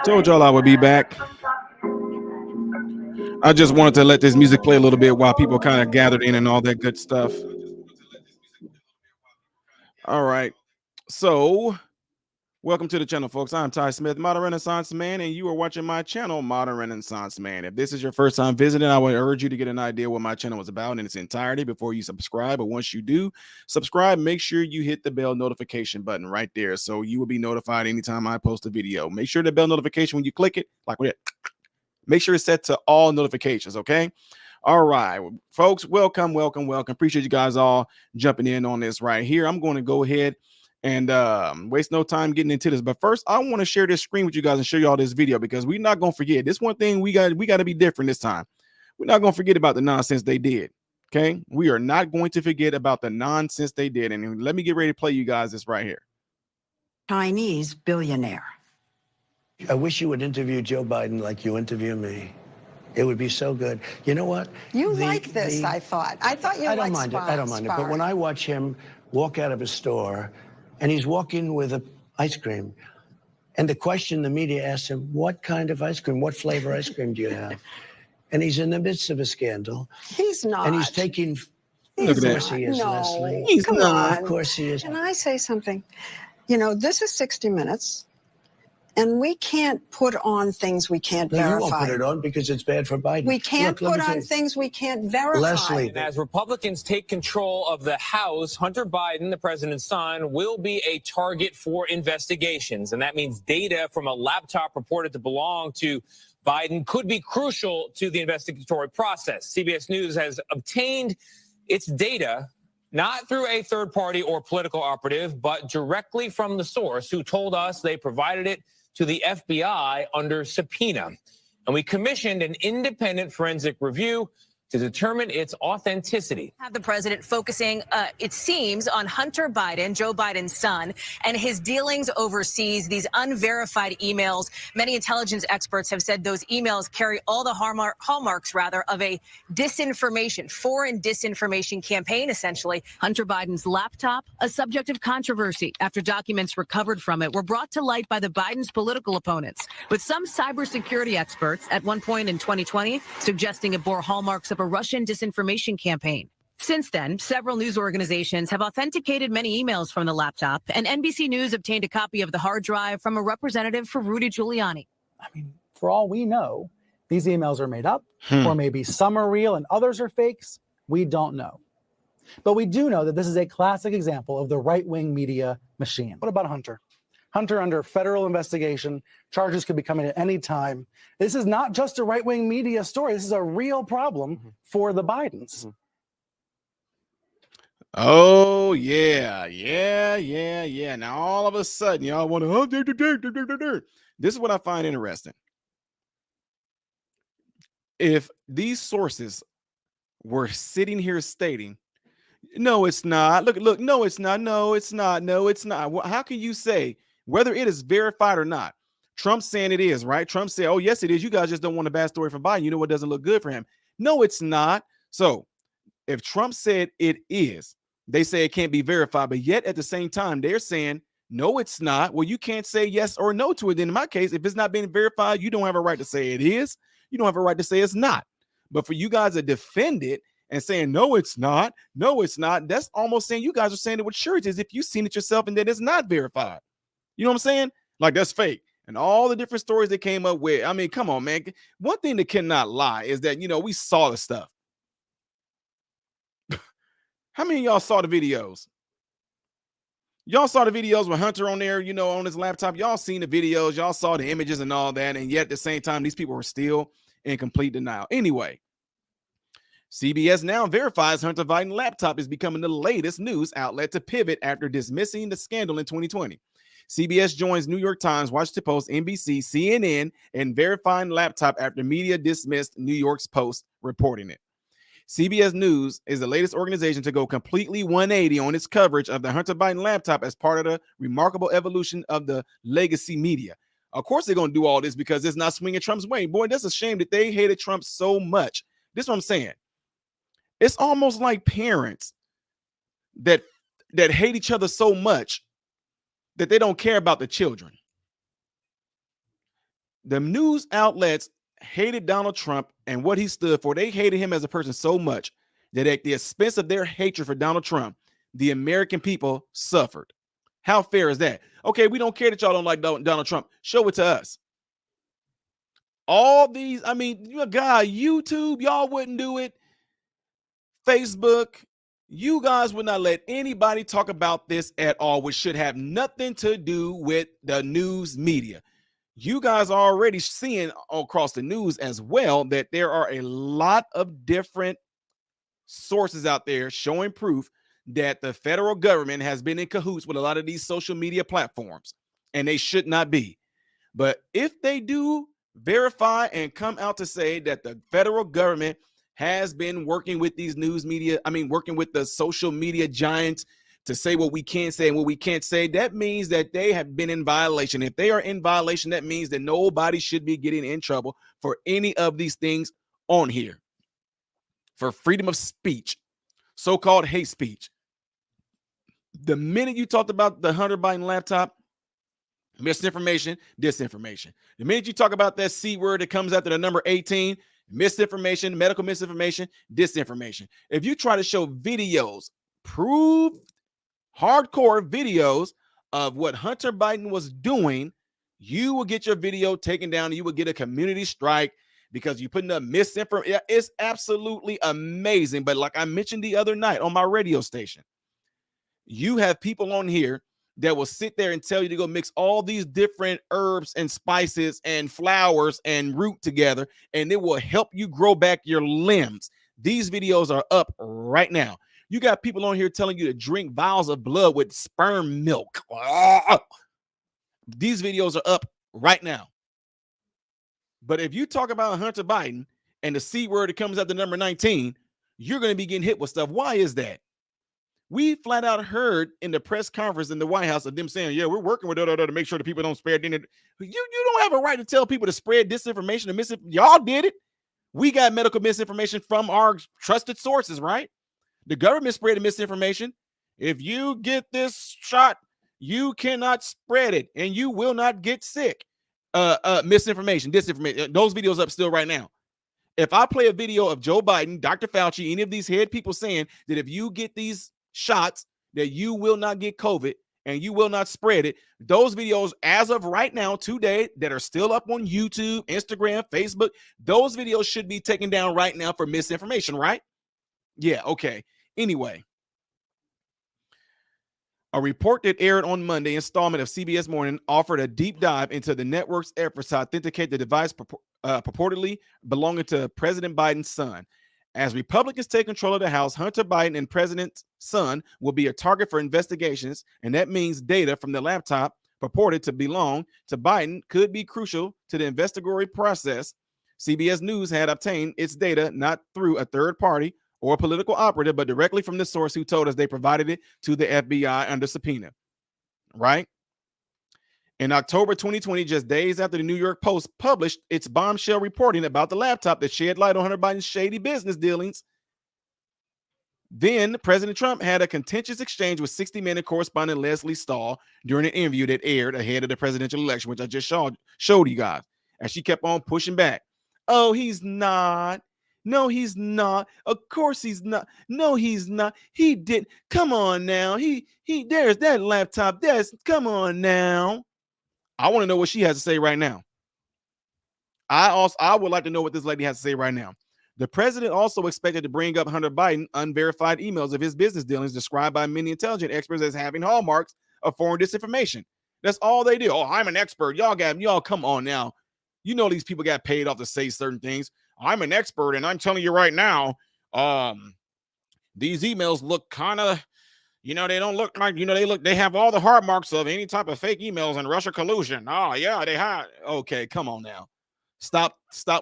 Told y'all I would be back. I just wanted to let this music play a little bit while people kind of gathered in and all that good stuff. All right. So, welcome to the channel, folks. I'm Ty Smith, Modern Renaissance Man, and you are watching my channel, Modern Renaissance Man. If this is your first time visiting, I would urge you to get an idea what my channel is about in its entirety before you subscribe. But once you do subscribe, make sure you hit the bell notification button right there so you will be notified anytime I post a video. Make sure the bell notification, when you click it, like that, make sure it's set to all notifications, okay? All right, folks, welcome. Appreciate you guys all jumping in on this right here. I'm going to go ahead and waste no time getting into this. But first, I want to share this screen with you guys and show you all this video because we're not going to forget. This one thing we got to be different this time. We're not going to forget about the nonsense they did, okay? We are not going to forget about the nonsense they did. And let me get ready to play you guys this right here. Chinese billionaire. I wish you would interview Joe Biden like you interview me. It would be so good. You know what? You like this, I thought. I thought you liked it. I don't mind it. But when I watch him walk out of a store and he's walking with an ice cream, and the question the media asks him, what kind of ice cream? What flavor ice cream do you have? And he's in the midst of a scandal. He's not. And he's taking... Look at of course that. he is, No. Lesley. He's Come not. on. Of course he is. Can I say something? You know, this is 60 Minutes. And we can't put on things we can't verify. You won't put it on because it's bad for Biden. We can't put on things we can't verify. Lesley. And as Republicans take control of the House, Hunter Biden, the president's son, will be a target for investigations. And that means data from a laptop reported to belong to Biden could be crucial to the investigatory process. CBS News has obtained its data not through a third party or political operative, but directly from the source who told us they provided it to the FBI under subpoena. And we commissioned an independent forensic review to determine its authenticity. Have the president focusing, it seems, on Hunter Biden, Joe Biden's son, and his dealings overseas, these unverified emails. Many intelligence experts have said those emails carry all the hallmarks, of a disinformation, foreign disinformation campaign, essentially. Hunter Biden's laptop, a subject of controversy after documents recovered from it were brought to light by the Biden's political opponents, with some cybersecurity experts at one point in 2020 suggesting it bore hallmarks of a Russian disinformation campaign. Since then, several news organizations have authenticated many emails from the laptop, and NBC News obtained a copy of the hard drive from a representative for Rudy Giuliani. I mean, for all we know, these emails are made up, or maybe some are real and others are fakes. We don't know. But we do know that this is a classic example of the right-wing media machine. What about Hunter? Hunter under federal investigation. Charges could be coming at any time. This is not just a right-wing media story. This is a real problem for the Bidens. Oh, yeah. Now, all of a sudden, y'all want to... This is what I find interesting. If these sources were sitting here stating, no, it's not. Look, no, it's not. No, it's not. No, it's not. Well, how can you say whether it is verified or not? Trump's saying it is, right? Trump said, oh, yes, it is. You guys just don't want a bad story from Biden. You know what doesn't look good for him. No, it's not. So if Trump said it is, they say it can't be verified, but yet at the same time, they're saying, no, it's not. Well, you can't say yes or no to it. Then in my case, if it's not being verified, you don't have a right to say it is. You don't have a right to say it's not. But for you guys to defend it and saying, no, it's not. No, it's not. That's almost saying you guys are saying it with surety as if you've seen it yourself and that it's not verified. You know what I'm saying? Like, that's fake. And all the different stories they came up with. I mean, come on, man. One thing that cannot lie is that, we saw the stuff. How many of y'all saw the videos? Y'all saw the videos with Hunter on there, on his laptop. Y'all seen the videos. Y'all saw the images and all that. And yet at the same time, these people were still in complete denial. Anyway, CBS now verifies Hunter Biden laptop is becoming the latest news outlet to pivot after dismissing the scandal in 2020. CBS joins New York Times, Washington Post, NBC, CNN, and verifying laptop after media dismissed New York's Post reporting it. CBS News is the latest organization to go completely 180 on its coverage of the Hunter Biden laptop as part of the remarkable evolution of the legacy media. Of course, they're going to do all this because it's not swinging Trump's way. Boy, that's a shame that they hated Trump so much. This is what I'm saying. It's almost like parents that hate each other so much that they don't care about the children. The news outlets hated Donald Trump and what he stood for. They hated him as a person so much that at the expense of their hatred for Donald Trump, the American people suffered. How fair is that? Okay, we don't care that y'all don't like Donald Trump. Show it to us. All these, YouTube, y'all wouldn't do it. Facebook, you guys would not let anybody talk about this at all, which should have nothing to do with the news media. You guys are already seeing across the news as well that there are a lot of different sources out there showing proof that the federal government has been in cahoots with a lot of these social media platforms, and they should not be. But if they do verify and come out to say that the federal government has been working with these working with the social media giants to say what we can say and what we can't say, that means that they have been in violation. If they are in violation, that means that nobody should be getting in trouble for any of these things on here. For freedom of speech, so-called hate speech. The minute you talked about the Hunter Biden laptop, misinformation, disinformation. The minute you talk about that C word that comes after the number 18, misinformation, medical misinformation, disinformation. If you try to show videos, prove hardcore videos of what Hunter Biden was doing, you will get your video taken down and you will get a community strike because you're putting up misinformation. It's absolutely amazing. But like I mentioned the other night on my radio station, you have people on here that will sit there and tell you to go mix all these different herbs and spices and flowers and root together, and it will help you grow back your limbs. These videos are up right now. You got people on here telling you to drink vials of blood with sperm milk. These videos are up right now. But if you talk about Hunter Biden and the C word that comes after number 19, you're going to be getting hit with stuff. Why is that? We flat out heard in the press conference in the White House of them saying, yeah, we're working with to make sure the people don't spread it. You don't have a right to tell people to spread disinformation and misinformation. Y'all did it. We got medical misinformation from our trusted sources, right? The government spread the misinformation. If you get this shot, you cannot spread it and you will not get sick. Misinformation, disinformation. Those videos up still right now. If I play a video of Joe Biden, Dr. Fauci, any of these head people saying that if you get these shots, that you will not get COVID and you will not spread it, those videos as of right now, today, that are still up on YouTube, Instagram, Facebook, those videos should be taken down right now for misinformation, right? Yeah, okay. Anyway, A report that aired on Monday installment of CBS Morning offered a deep dive into the network's efforts to authenticate the device purportedly belonging to President Biden's son. As Republicans take control of the House, Hunter Biden and President's son will be a target for investigations, and that means data from the laptop purported to belong to Biden could be crucial to the investigatory process. CBS News had obtained its data not through a third party or a political operative, but directly from the source who told us they provided it to the FBI under subpoena, right? In October 2020, just days after the New York Post published its bombshell reporting about the laptop that shed light on Hunter Biden's shady business dealings, then President Trump had a contentious exchange with 60 Minutes correspondent Lesley Stahl during an interview that aired ahead of the presidential election, which I just showed you guys. And she kept on pushing back. Oh, he's not. No, he's not. Of course he's not. No, he's not. He did. Come on now. There's that laptop. Come on now. I want to know what she has to say right now. I would like to know what this lady has to say right now. The president also expected to bring up Hunter Biden unverified emails of his business dealings described by many intelligence experts as having hallmarks of foreign disinformation. That's all they do. Oh, I'm an expert. Y'all come on now. You know these people got paid off to say certain things. I'm an expert, and I'm telling you right now, these emails look kind of, they don't look like, they have all the hard marks of any type of fake emails and Russia collusion. Oh, yeah, they have. Okay, come on now. Stop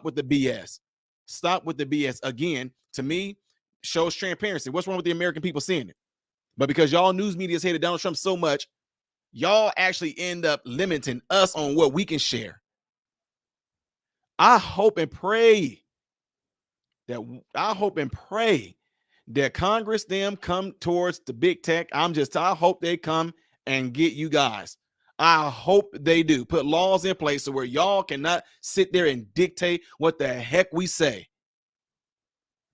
with the BS. Stop with the BS. Again, to me, shows transparency. What's wrong with the American people seeing it? But because y'all news media has hated Donald Trump so much, y'all actually end up limiting us on what we can share. I hope and pray that Congress them come towards the big tech. I hope they come and get you guys. I hope they do. Put laws in place so where y'all cannot sit there and dictate what the heck we say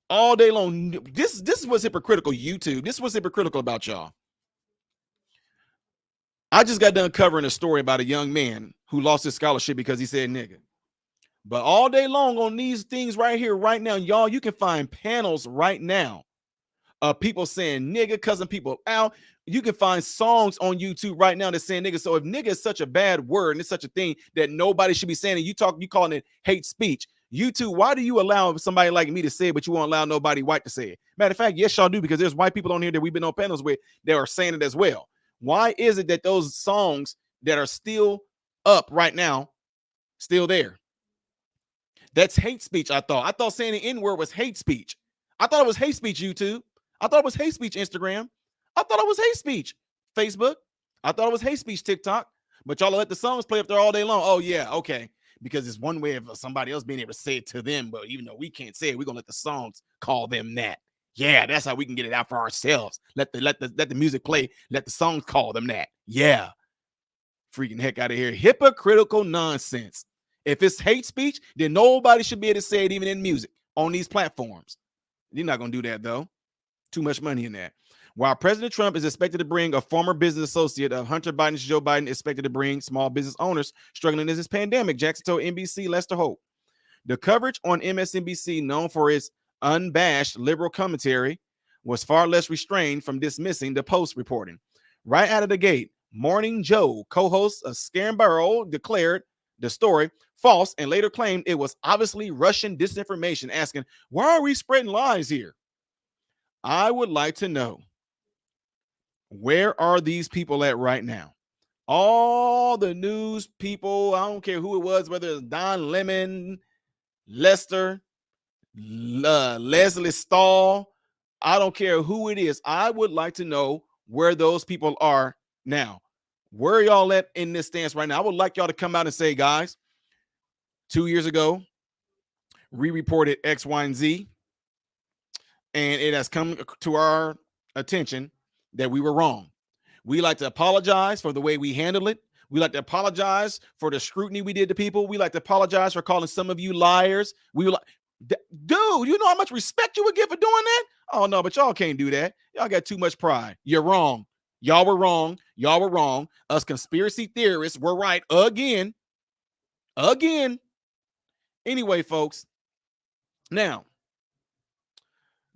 all day long. This is what's hypocritical, YouTube. This is what's hypocritical about y'all. I just got done covering a story about a young man who lost his scholarship because he said nigga. But all day long on these things right here, right now, y'all, you can find panels right now of people saying nigga, cussing people out. You can find songs on YouTube right now that saying nigga. So if nigga is such a bad word and it's such a thing that nobody should be saying, and you calling it hate speech. YouTube, why do you allow somebody like me to say it, but you won't allow nobody white to say it? Matter of fact, yes, y'all do, because there's white people on here that we've been on panels with that are saying it as well. Why is it that those songs that are still up right now, still there? That's hate speech, I thought saying the N-word was hate speech. I thought it was hate speech, YouTube. I thought it was hate speech, Instagram. I thought it was hate speech, Facebook. I thought it was hate speech, TikTok. But y'all let the songs play up there all day long. Oh, yeah, okay. Because it's one way of somebody else being able to say it to them. But even though we can't say it, we're going to let the songs call them that. Yeah, that's how we can get it out for ourselves. Let the music play. Let the songs call them that. Yeah. Freaking heck out of here. Hypocritical nonsense. If it's hate speech, then nobody should be able to say it even in music on these platforms. You're not going to do that, though. Too much money in that. While President Trump is expected to bring a former business associate of Hunter Biden's, Joe Biden is expected to bring small business owners struggling in this pandemic, Jackson told NBC Lester Holt. The coverage on MSNBC, known for its unabashed liberal commentary, was far less restrained from dismissing the Post reporting. Right out of the gate, Morning Joe, co-host of Scarborough, declared the story false and later claimed it was obviously Russian disinformation, asking, why are we spreading lies here? I would like to know, where are these people at right now? All the news people, I don't care who it was, whether it's Don Lemon, Lester, Lesley Stahl, I don't care who it is. I would like to know where those people are now. Where y'all at in this stance right now? I would like y'all to come out and say, guys, 2 years ago, we reported X, Y, and Z, and it has come to our attention that we were wrong. We like to apologize for the way we handled it. We like to apologize for the scrutiny we did to people. We like to apologize for calling some of you liars. We were like, dude, you know how much respect you would get for doing that? Oh, no, but y'all can't do that. Y'all got too much pride. You're wrong. Y'all were wrong. Y'all were wrong. Us conspiracy theorists were right again. Again. Anyway, folks, now,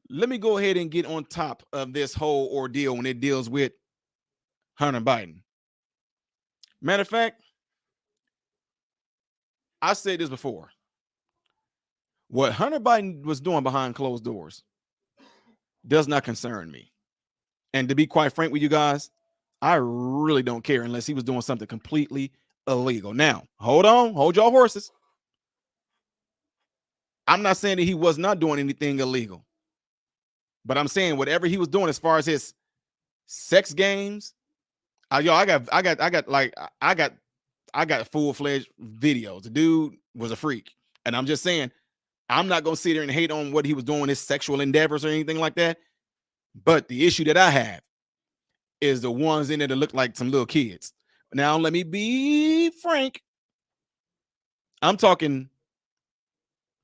let me go ahead and get on top of this whole ordeal when it deals with Hunter Biden. Matter of fact, I said this before. What Hunter Biden was doing behind closed doors does not concern me. And to be quite frank with you guys, I really don't care unless he was doing something completely illegal. Now, hold on, hold your horses. I'm not saying that he was not doing anything illegal, but I'm saying whatever he was doing as far as his sex games, I got full-fledged videos. The dude was a freak, and I'm just saying, I'm not gonna sit there and hate on what he was doing, his sexual endeavors or anything like that. But the issue that I have is the ones in there that look like some little kids. Now, let me be frank. I'm talking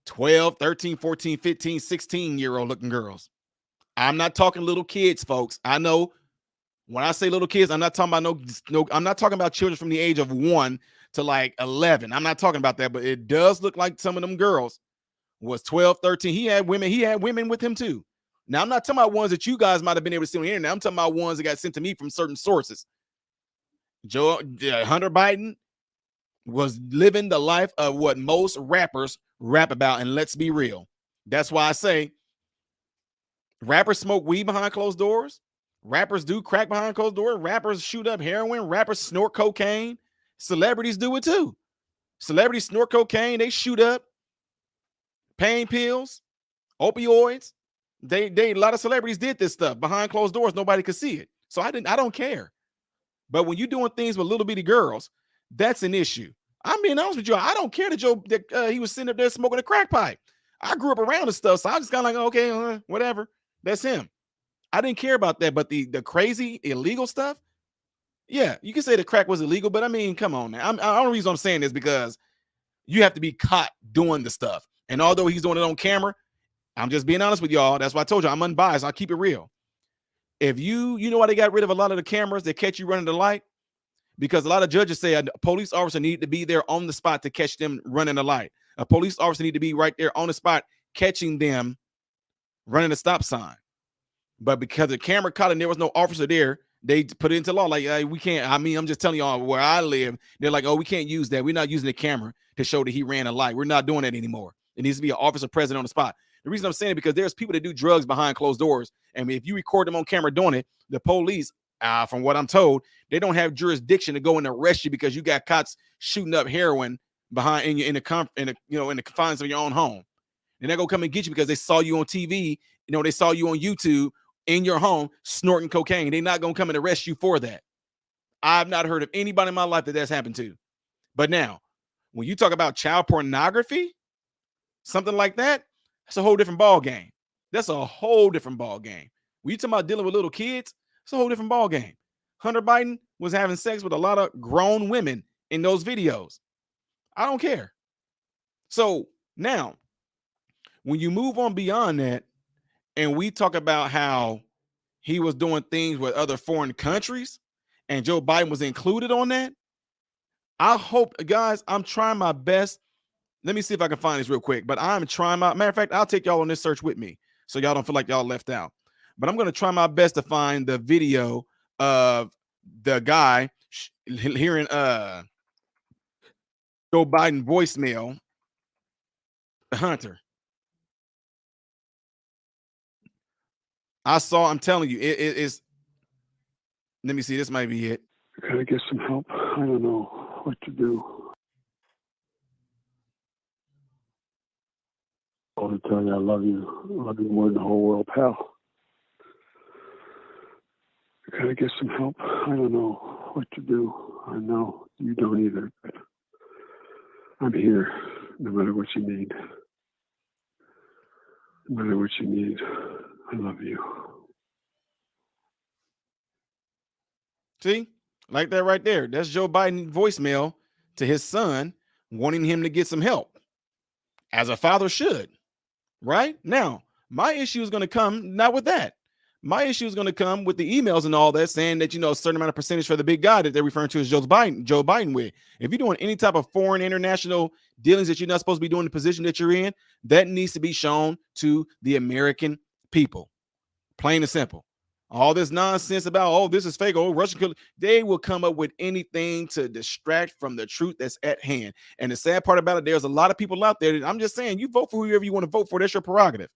12, 13, 14, 15, 16-year-old looking girls. I'm not talking little kids, folks. I know when I say little kids, I'm not talking about I'm not talking about children from the age of 1 to like 11. I'm not talking about that, but it does look like some of them girls was 12, 13. He had women with him too. Now, I'm not talking about ones that you guys might have been able to see on the internet. I'm talking about ones that got sent to me from certain sources. Hunter Biden was living the life of what most rappers rap about. And let's be real. That's why I say rappers smoke weed behind closed doors. Rappers do crack behind closed doors. Rappers shoot up heroin. Rappers snort cocaine. Celebrities do it too. Celebrities snort cocaine. They shoot up pain pills, opioids. They a lot of celebrities did this stuff behind closed doors. Nobody could see it. So I don't care. But when you're doing things with little bitty girls, that's an issue. I'm being honest with you. I don't care that he was sitting up there smoking a crack pipe. I grew up around this stuff, so I just kind of like, okay, whatever. That's him. I didn't care about that. But the crazy illegal stuff, yeah, you can say the crack was illegal, but I mean, come on, man. The only reason I'm saying this because you have to be caught doing the stuff. And although he's doing it on camera, I'm just being honest with y'all. That's why I told you I'm unbiased. I'll keep it real. If you know why they got rid of a lot of the cameras that catch you running the light? Because a lot of judges say a police officer needed to be there on the spot to catch them running the light. A police officer need to be right there on the spot catching them running the stop sign. But because the camera caught and there was no officer there, they put it into law. Like, we can't. I mean, I'm just telling y'all where I live. They're like, oh, we can't use that. We're not using the camera to show that he ran a light. We're not doing that anymore. It needs to be an officer present on the spot. The reason I'm saying it because there's people that do drugs behind closed doors. And if you record them on camera doing it, the police, from what I'm told, they don't have jurisdiction to go and arrest you because you got cops shooting up heroin behind in the confines of your own home. And they're gonna come and get you because they saw you on TV. They saw you on YouTube in your home snorting cocaine. They're not gonna come and arrest you for that. I've not heard of anybody in my life that's happened to. But now, when you talk about child pornography, something like that, that's a whole different ball game. That's a whole different ball game. When you talking about dealing with little kids, it's a whole different ball game. Hunter Biden was having sex with a lot of grown women in those videos. I don't care. So now, when you move on beyond that, and we talk about how he was doing things with other foreign countries, and Joe Biden was included on that, I hope, guys, I'm trying my best. Let me see if I can find this real quick. But I'm trying my matter of fact, I'll take y'all on this search with me so y'all don't feel like y'all left out. But I'm going to try my best to find the video of the guy hearing Joe Biden voicemail Hunter. I'm telling you, it is. Let me see. This might be it. Can I get some help? I don't know what to do. All the time, I love you. I love you more than the whole world, pal. Can I get some help? I don't know what to do. I know you don't either, but I'm here no matter what you need. No matter what you need, I love you. See, like that right there. That's Joe Biden voicemail to his son, wanting him to get some help, as a father should. Right now, my issue is going to come not with that. My issue is going to come with the emails and all that saying that, a certain amount of percentage for the big guy that they're referring to as Joe Biden with. If you're doing any type of foreign international dealings that you're not supposed to be doing, the position that you're in, that needs to be shown to the American people. Plain and simple. All this nonsense about, oh, this is fake, oh, Russia could, they will come up with anything to distract from the truth that's at hand. And the sad part about it, there's a lot of people out there that, I'm just saying, you vote for whoever you want to vote for, that's your prerogative.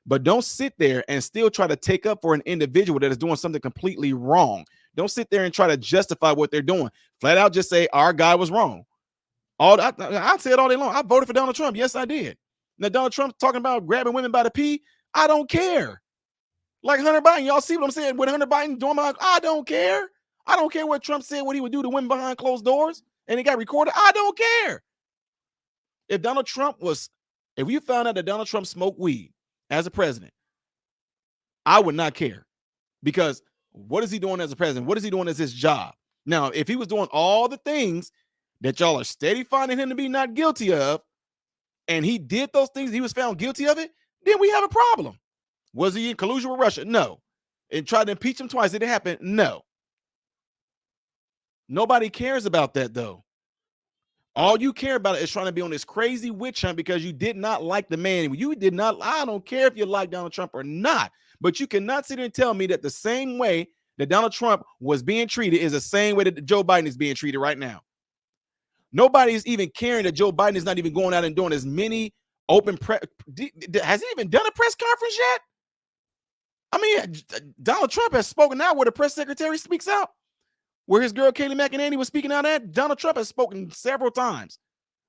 But don't sit there and still try to take up for an individual that is doing something completely wrong. Don't sit there and try to justify what they're doing. Flat out just say, our guy was wrong. I said all day long, I voted for Donald Trump. Yes, I did. Now, Donald Trump talking about grabbing women by the pee, I don't care. Like Hunter Biden, y'all see what I'm saying? With Hunter Biden doing I don't care. I don't care what Trump said, what he would do to women behind closed doors, and it got recorded. I don't care. If you found out that Donald Trump smoked weed as a president, I would not care, because what is he doing as a president? What is he doing as his job? Now, if he was doing all the things that y'all are steady finding him to be not guilty of, and he did those things, he was found guilty of it, then we have a problem. Was he in collusion with Russia? No. And tried to impeach him twice. Did it happen? No. Nobody cares about that, though. All you care about is trying to be on this crazy witch hunt because you did not like the man. I don't care if you like Donald Trump or not, but you cannot sit there and tell me that the same way that Donald Trump was being treated is the same way that Joe Biden is being treated right now. Nobody is even caring that Joe Biden is not even going out and doing as many open press. Has he even done a press conference yet? I mean, Donald Trump has spoken out where the press secretary speaks out, where his girl Kayleigh McEnany was speaking out at. Donald Trump has spoken several times.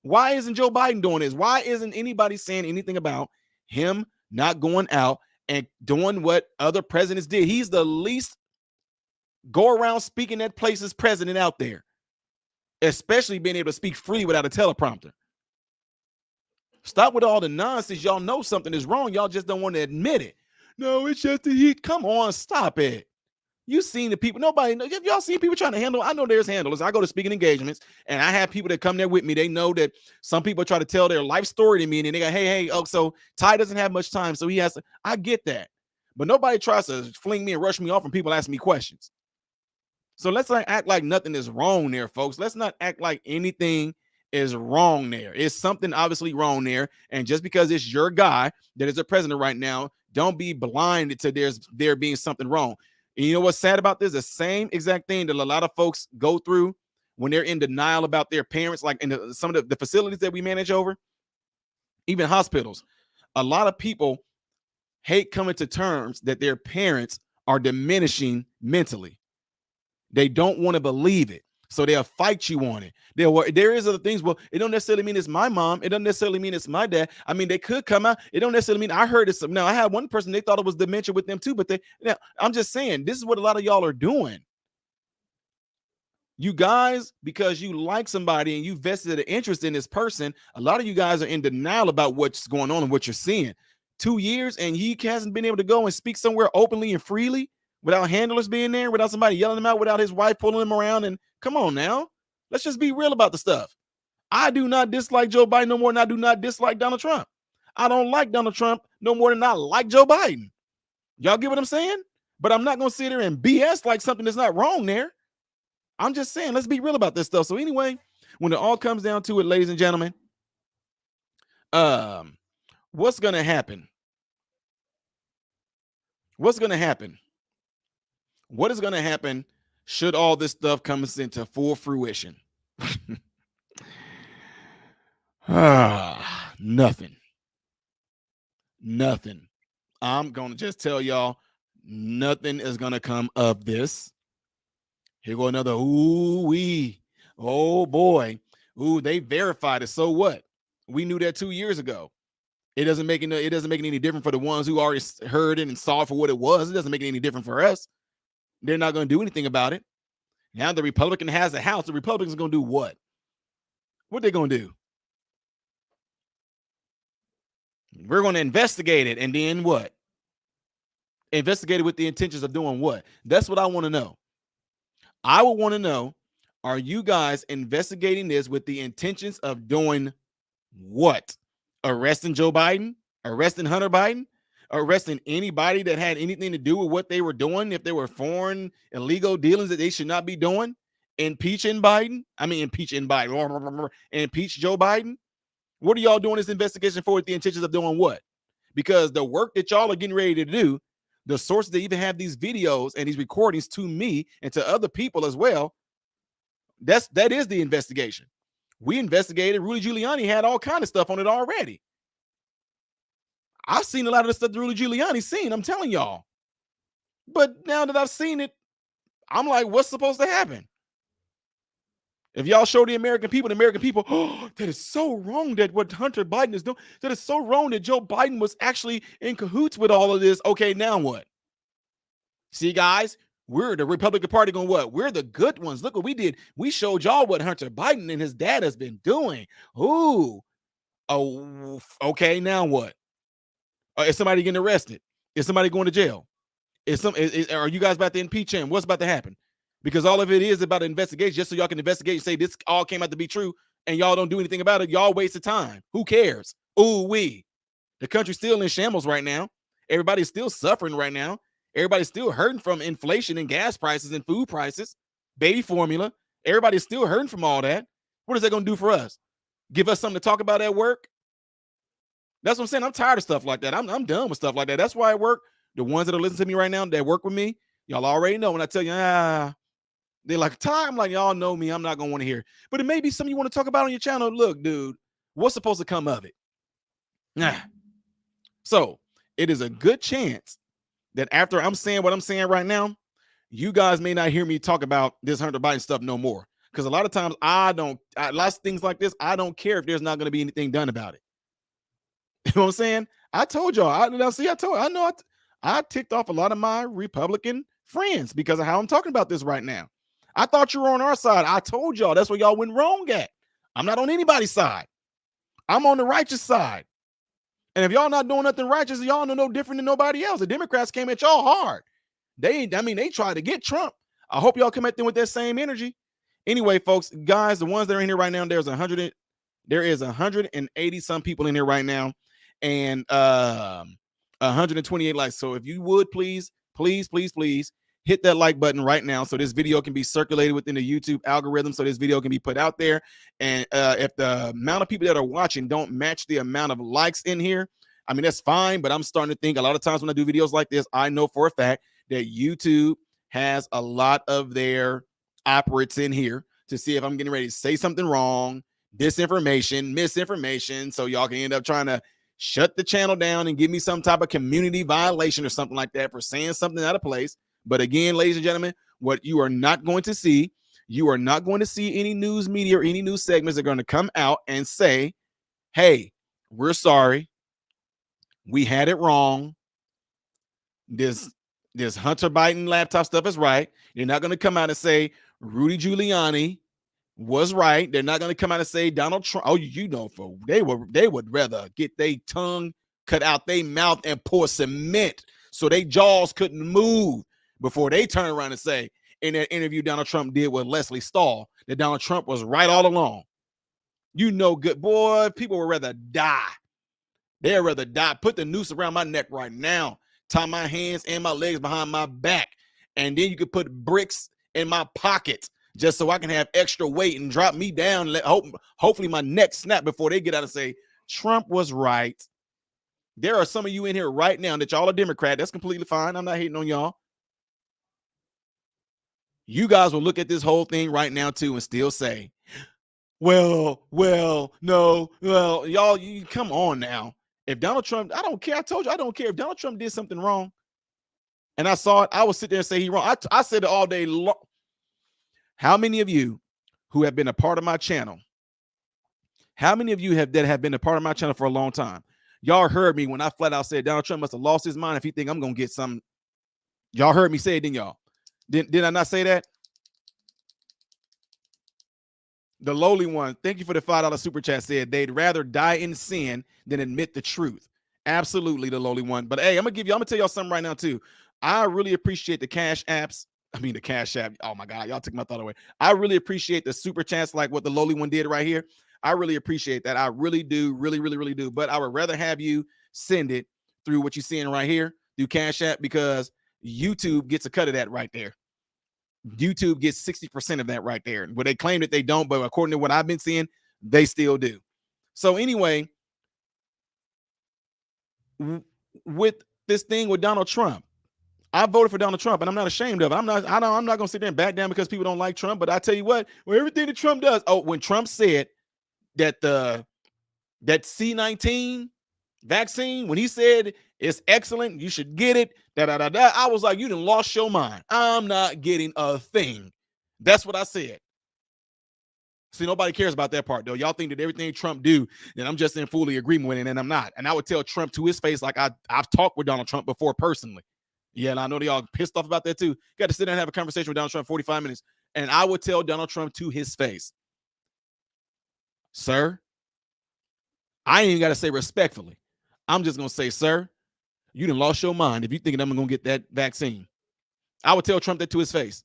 Why isn't Joe Biden doing this? Why isn't anybody saying anything about him not going out and doing what other presidents did? He's the least go around speaking at places president out there, especially being able to speak freely without a teleprompter. Stop with all the nonsense. Y'all know something is wrong. Y'all just don't want to admit it. No, it's just the heat. Come on, stop it. You seen the people. Nobody. Have y'all seen people trying to handle? I know there's handlers. I go to speaking engagements, and I have people that come there with me. They know that some people try to tell their life story to me, and they go, hey, oh, so Ty doesn't have much time, so he has to. I get that, but nobody tries to fling me and rush me off when people ask me questions. So let's not act like nothing is wrong there, folks. Let's not act like anything is wrong there. It's something obviously wrong there, and just because it's your guy that is the president right now, don't be blinded to there being something wrong. And you know what's sad about this? The same exact thing that a lot of folks go through when they're in denial about their parents, like in some of the facilities that we manage over, even hospitals. A lot of people hate coming to terms that their parents are diminishing mentally. They don't want to believe it. So they'll fight you on it. There is other things. Well, it don't necessarily mean it's my mom. It doesn't necessarily mean it's my dad. I mean, they could come out. It don't necessarily mean I heard it. Now, I had one person, they thought it was dementia with them too, but I'm just saying, this is what a lot of y'all are doing. You guys, because you like somebody and you vested an interest in this person, a lot of you guys are in denial about what's going on and what you're seeing. 2 years and he hasn't been able to go and speak somewhere openly and freely without handlers being there, without somebody yelling him out, without his wife pulling him around. And come on now, let's just be real about the stuff. I do not dislike Joe Biden no more than I do not dislike Donald Trump. I don't like Donald Trump no more than I like Joe Biden. Y'all get what I'm saying? But I'm not going to sit there and BS like something that's not wrong there. I'm just saying, let's be real about this stuff. So anyway, when it all comes down to it, ladies and gentlemen, what's going to happen? What's going to happen? What is going to happen should all this stuff come into full fruition? Nothing. I'm going to just tell y'all, nothing is going to come of this. Here go another, ooh-wee. Oh, boy. Ooh, they verified it. So what? We knew that 2 years ago. It doesn't make it any different for the ones who already heard it and saw it for what it was. It doesn't make it any different for us. They're not going to do anything about it. Now the Republican has the House. The Republicans are going to do what? What they going to do? We're going to investigate it. And then what? Investigate it with the intentions of doing what? That's what I want to know. I would want to know, are you guys investigating this with the intentions of doing what? Arresting Joe Biden? Arresting Hunter Biden? Arresting anybody that had anything to do with what they were doing, if they were foreign illegal dealings that they should not be doing? Impeach Joe Biden. Impeach Joe Biden. What are y'all doing this investigation for with the intentions of doing what? Because the work that y'all are getting ready to do, the sources that even have these videos and these recordings to me and to other people as well, that is the investigation. We investigated. Rudy Giuliani had all kind of stuff on it already. I've seen a lot of the stuff that Rudy Giuliani's seen, I'm telling y'all. But now that I've seen it, I'm like, what's supposed to happen? If y'all show the American people, oh, that is so wrong that what Hunter Biden is doing. That is so wrong that Joe Biden was actually in cahoots with all of this. Okay, now what? See, guys, we're the Republican Party going what? We're the good ones. Look what we did. We showed y'all what Hunter Biden and his dad has been doing. Ooh. Oh, okay, now what? Is somebody getting arrested? Is somebody going to jail? Are you guys about to impeach him? What's about to happen? Because all of it is about an investigation, just so y'all can investigate and say this all came out to be true, and y'all don't do anything about it. Y'all waste of time. Who cares? Ooh, the country's still in shambles right now. Everybody's still suffering right now. Everybody's still hurting from inflation and gas prices and food prices, baby formula. Everybody's still hurting from all that. What is that going to do for us? Give us something to talk about at work? That's what I'm saying. I'm tired of stuff like that. I'm done with stuff like that. That's why I work. The ones that are listening to me right now that work with me, y'all already know when I tell you, they're like, Ty, I'm like, y'all know me. I'm not going to want to hear. But it may be something you want to talk about on your channel. Look, dude, what's supposed to come of it? So it is a good chance that after I'm saying what I'm saying right now, you guys may not hear me talk about this Hunter Biden stuff no more. Because a lot of times lots of things like this, I don't care if there's not going to be anything done about it. You know what I'm saying? I told y'all, I ticked off a lot of my Republican friends because of how I'm talking about this right now. I thought you were on our side. I told y'all that's where y'all went wrong at. I'm not on anybody's side. I'm on the righteous side. And if y'all not doing nothing righteous, y'all know no different than nobody else. The Democrats came at y'all hard. They tried to get Trump. I hope y'all come at them with that same energy. Anyway, folks, guys, the ones that are in here right now, there is 180 some people in here right now, and 128 likes. So if you would please hit that like button right now so this video can be circulated within the YouTube algorithm, so this video can be put out there. And if the amount of people that are watching don't match the amount of likes in here, I mean, that's fine, but I'm starting to think a lot of times when I do videos like this, I know for a fact that YouTube has a lot of their operates in here to see if I'm getting ready to say something wrong, disinformation, misinformation, so y'all can end up trying to shut the channel down and give me some type of community violation or something like that for saying something out of place. But again, ladies and gentlemen, what you are not going to see, any news media or any news segments that are going to come out and say, hey, we're sorry, we had it wrong, this Hunter Biden laptop stuff is right. You're not going to come out and say Rudy Giuliani was right. They're not going to come out and say Donald Trump. Oh, they would rather get their tongue cut out their mouth and pour cement so their jaws couldn't move before they turn around and say in that interview Donald Trump did with Lesley Stahl that Donald Trump was right all along. Good boy, people would rather die. They'd rather die. Put the noose around my neck right now. Tie my hands and my legs behind my back. And then you could put bricks in my pockets just so I can have extra weight and drop me down. Hopefully my neck snap before they get out and say, Trump was right. There are some of you in here right now that y'all are Democrat. That's completely fine. I'm not hating on y'all. You guys will look at this whole thing right now too and still say, no, y'all, you come on now. If Donald Trump, I don't care. I told you, I don't care if Donald Trump did something wrong and I saw it, I would sit there and say he wrong. I said it all day long. How many of you who have been a part of my channel, that have been a part of my channel for a long time, y'all heard me when I flat out said Donald Trump must have lost his mind if he think I'm going to get some. Y'all heard me say it, didn't y'all? Did I not say that? The lowly one, thank you for the $5 super chat, said they'd rather die in sin than admit the truth. Absolutely, the lowly one. But hey, I'm gonna tell y'all something right now too. I really appreciate the cash apps. I mean, the cash app. Oh my God, y'all took my thought away. I really appreciate the super chats like what the lowly one did right here. I really appreciate that. I really do, really do. But I would rather have you send it through what you're seeing right here, through Cash App, because YouTube gets a cut of that right there. YouTube gets 60% of that right there. But they claim that they don't, but according to what I've been seeing, they still do. So anyway, with this thing with Donald Trump, I voted for Donald Trump, and I'm not ashamed of it. I'm not going to sit there and back down because people don't like Trump. But I tell you what, everything that Trump does. Oh, when Trump said that that C-19 vaccine, when he said it's excellent, you should get it, I was like, you done lost your mind. I'm not getting a thing. That's what I said. See, nobody cares about that part, though. Y'all think that everything Trump do, that I'm just in fully agreement with it, and I'm not. And I would tell Trump to his face, like I've talked with Donald Trump before personally. Yeah, and I know they all pissed off about that too. Got to sit down and have a conversation with Donald Trump 45 minutes. And I would tell Donald Trump to his face, sir, I ain't even got to say respectfully. I'm just going to say, sir, you done lost your mind if you thinking I'm going to get that vaccine. I would tell Trump that to his face.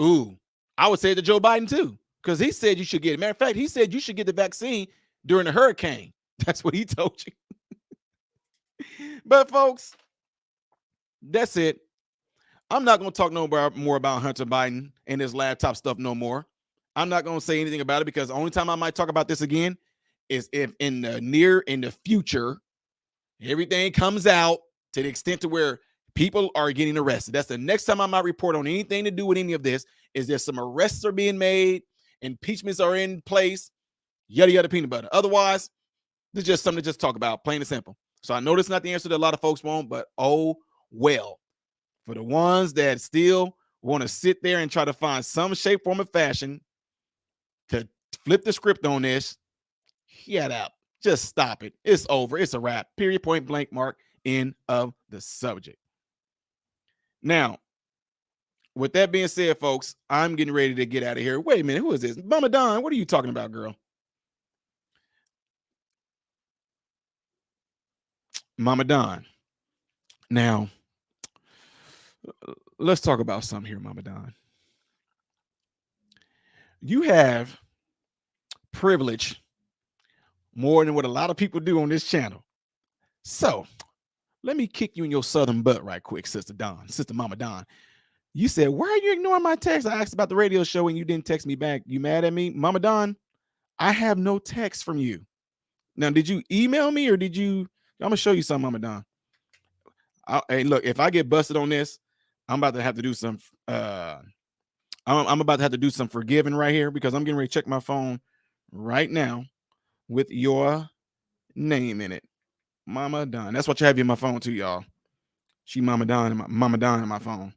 Ooh, I would say it to Joe Biden too, because he said you should get it. Matter of fact, he said you should get the vaccine during the hurricane. That's what he told you. But folks, that's it. I'm not going to talk no more about Hunter Biden and his laptop stuff no more. I'm not going to say anything about it because the only time I might talk about this again is if in the future, everything comes out to the extent to where people are getting arrested. That's the next time I might report on anything to do with any of this, is there some arrests are being made, impeachments are in place, yada, yada, peanut butter. Otherwise, this is just something to just talk about, plain and simple. So I know that's not the answer that a lot of folks want, but oh, well. For the ones that still want to sit there and try to find some shape, form, or fashion to flip the script on this, shut up. Just stop it. It's over. It's a wrap. Period, point blank, mark, end of the subject. Now, with that being said, folks, I'm getting ready to get out of here. Wait a minute. Who is this? Mama Don, what are you talking about, girl? Mama Don. Now, let's talk about something here, Mama Don. You have privilege more than what a lot of people do on this channel. So let me kick you in your southern butt right quick, Sister Don, Sister Mama Don. You said, why are you ignoring my text? I asked about the radio show and you didn't text me back. You mad at me? Mama Don, I have no text from you. Now, did you email me or did you? I'm going to show you something, Mama Don. Hey, look, if I get busted on this, I'm about to have to do some I'm about to have to do some forgiving right here because I'm getting ready to check my phone right now with your name in it. Mama Don. That's what you have in my phone too, y'all. She Mama Don in my phone.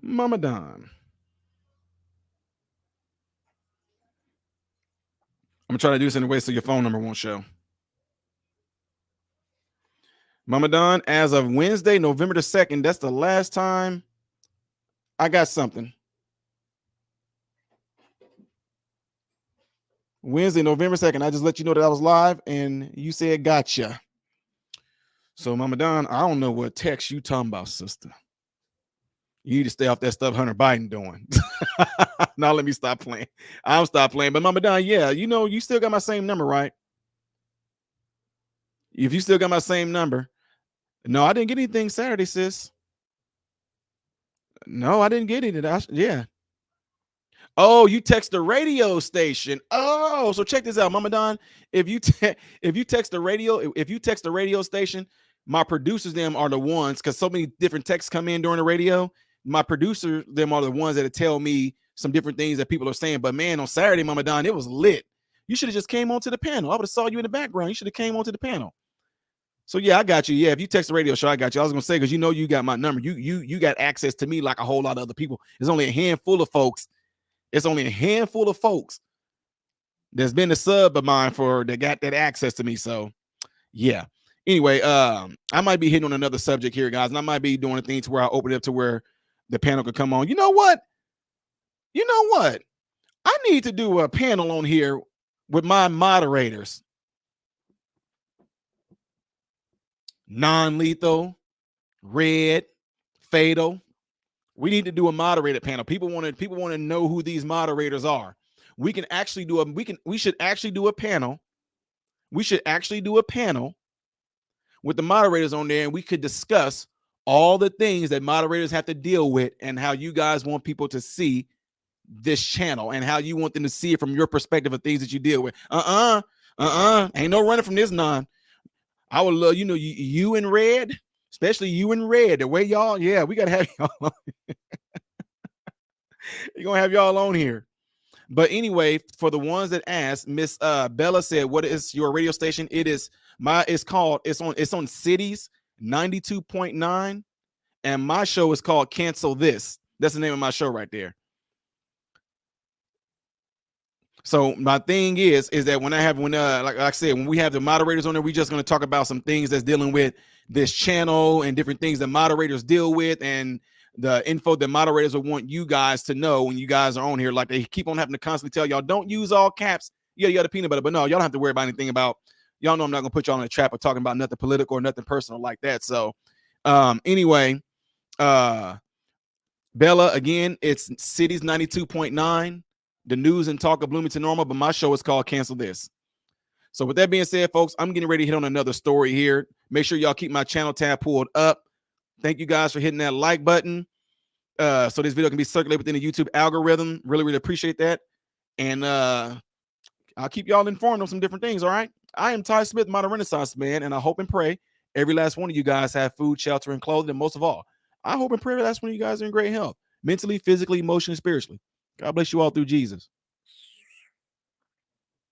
Mama Don. I'm gonna try to do this in a way so your phone number won't show. Mama Don, as of Wednesday, November the 2nd, that's the last time I got something. Wednesday, November 2nd. I just let you know that I was live and you said gotcha. So, Mama Don, I don't know what text you talking about, sister. You need to stay off that stuff Hunter Biden doing. Now let me stop playing. I'll stop playing. But Mama Don, yeah, you know, you still got my same number, right? If you still got my same number. No, I didn't get anything Saturday, sis. No, I didn't get it. Yeah. Oh, you text the radio station. Oh, so check this out, Mama Don. If you text the radio station, my producers them are the ones, because so many different texts come in during the radio. My producers them are the ones that tell me some different things that people are saying. But man, on Saturday, Mama Don, it was lit. You should have just came onto the panel. I would have saw you in the background. You should have came onto the panel. So yeah, I got you. Yeah, if you text the radio show, I got you. I was gonna say, because you know you got my number. You got access to me like a whole lot of other people. There's only a handful of folks. It's only a handful of folks that's been a sub of mine that got that access to me. So yeah. Anyway, I might be hitting on another subject here, guys, and I might be doing a thing to where I open it up to where the panel could come on. You know what? I need to do a panel on here with my moderators. Non-lethal, red, fatal. We need to do a moderated panel. People want to know who these moderators are. We should actually do a panel. We should actually do a panel with the moderators on there, and we could discuss all the things that moderators have to deal with and how you guys want people to see this channel and how you want them to see it from your perspective of things that you deal with. Ain't no running from this none. I would love, you in red, especially you in red, the way y'all, yeah, we got to have y'all on. We're going to have y'all on here. But anyway, for the ones that asked, Miss Bella said, what is your radio station? It's on Cities 92.9. And my show is called Cancel This. That's the name of my show right there. So my thing is that like I said, when we have the moderators on there, we're just going to talk about some things that's dealing with this channel and different things that moderators deal with and the info that moderators will want you guys to know when you guys are on here. Like they keep on having to constantly tell y'all, don't use all caps. Yeah, you got a peanut butter, but no, y'all don't have to worry about anything about, y'all know I'm not going to put y'all in a trap of talking about nothing political or nothing personal like that. So anyway, Bella, again, it's Cities 92.9. The news and talk of Bloomington Normal, but my show is called Cancel This. So with that being said, folks, I'm getting ready to hit on another story here. Make sure y'all keep my channel tab pulled up. Thank you guys for hitting that like button. So this video can be circulated within the YouTube algorithm. Really, really appreciate that. And I'll keep y'all informed on some different things, all right? I am Ty Smith, Modern Renaissance Man, and I hope and pray every last one of you guys have food, shelter, and clothing, and most of all, I hope and pray every last one of you guys are in great health, mentally, physically, emotionally, spiritually. God bless you all through Jesus.